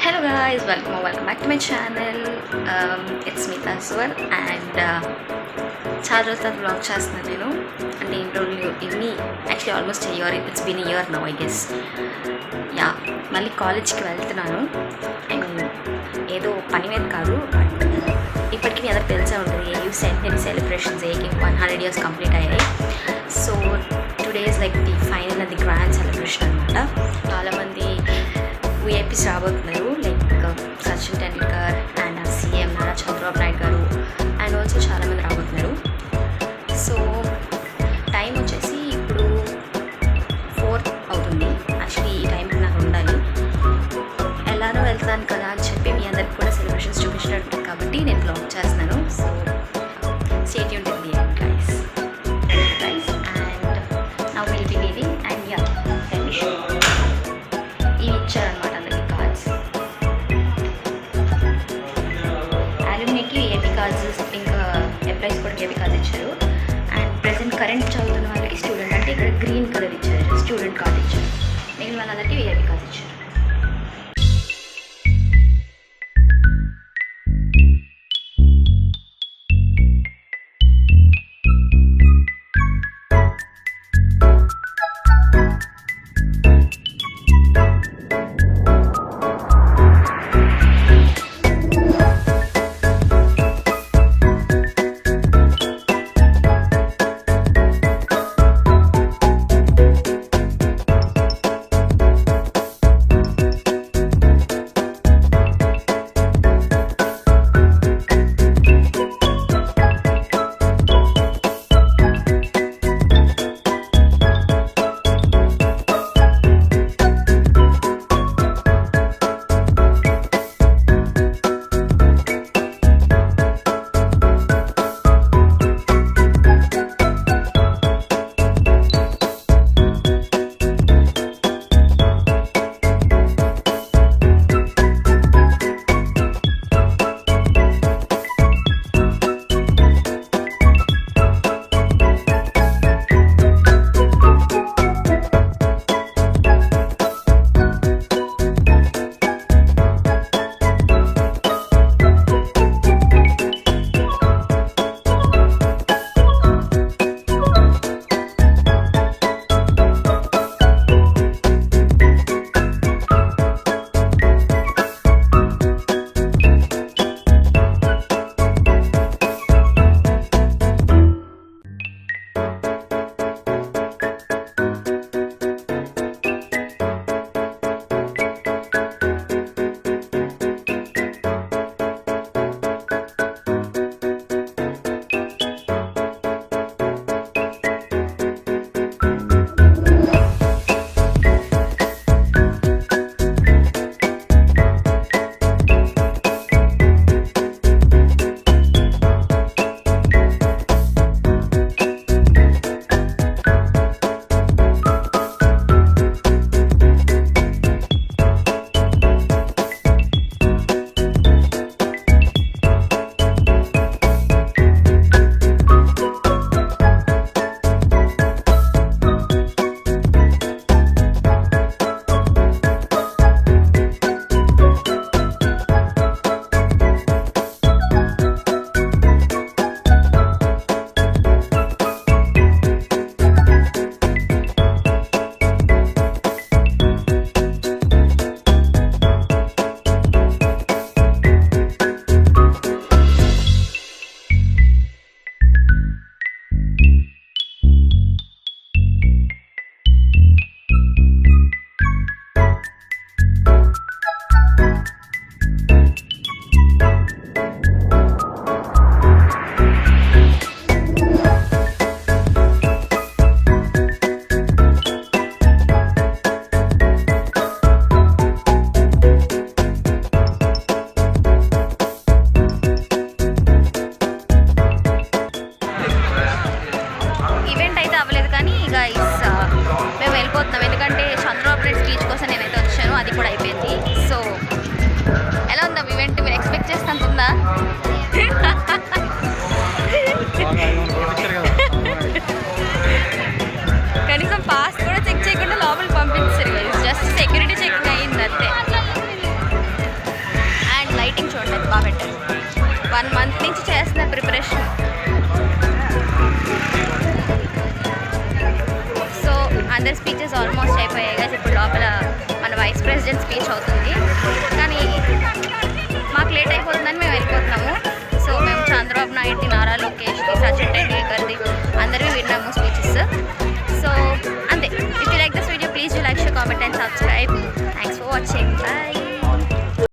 Hello guys, welcome back to my channel. It's me Taswar and చాలా రోజుల తర్వాత blog చేస్తున్నాను నేను. అంటే ఇన్ని రోజులు ఇన్ని actually almost year, it's been year now I guess. Yeah, మళ్ళీ కాలేజ్కి వెళ్తున్నాను. అండ్ ఏదో పని మీద కాదు, బట్ ఇప్పటికీ మీ అందరికి తెలిసే ఉంటుంది ఏయూ సెంటనరీ సెలబ్రేషన్స్ ఏకి 100 years కంప్లీట్ అయ్యాయి. So today is like the final and the grand celebration అనమాట. చాలామంది విఐపీస్ రాబోతున్నారు, like Sachin Tendulkar and CM Nara Chandrababu Naidu గారు అండ్ ఆల్సో చాలామంది రాబోతున్నారు. సో టైం వచ్చేసి ఇప్పుడు 4 అవుతుంది. యాక్చువల్లీ ఈ టైంకి నాకు ఉండాలి. ఎలానో వెళ్తాను కదా అని చెప్పి మీ అందరికి కూడా సెలబ్రేషన్స్ చూపించినట్టు కాబట్టి నేను బ్లాగ్ చేస్తున్నాను. So stay tuned with me guys and now will be leaving. And yeah, ఇవి ఇచ్చారనమాట అందరికి కార్డ్స్. అల్యూమినీకి ఏపీ కార్డ్స్, ఇంకా ఎంప్లాయీస్ కూడా ఏపీ కార్డ్స్ ఇచ్చారు. అండ్ ప్రెసెంట్ కరెంట్ చదువుతున్న వాళ్ళకి స్టూడెంట్ అంటే ఇక్కడ గ్రీన్ కలర్ ఇచ్చారు, స్టూడెంట్ కార్డ్ ఇచ్చారు. మిగిలిన వాళ్ళందరికీ ఏపీ కార్డ్స్ ఇచ్చారు. స్పీచ్ అవుతుంది. కానీ మాకు లేట్ అయిపోతుందని మేము వెళ్ళిపోతున్నాము. సో మేము చంద్రబాబు నాయుడుది, నారా లోకేష్ది, సచిన్ టెండూల్కర్ది అందరివి విన్నాము స్పీచెస్. సో అంతే. If you like this video please do like, share, comment and subscribe.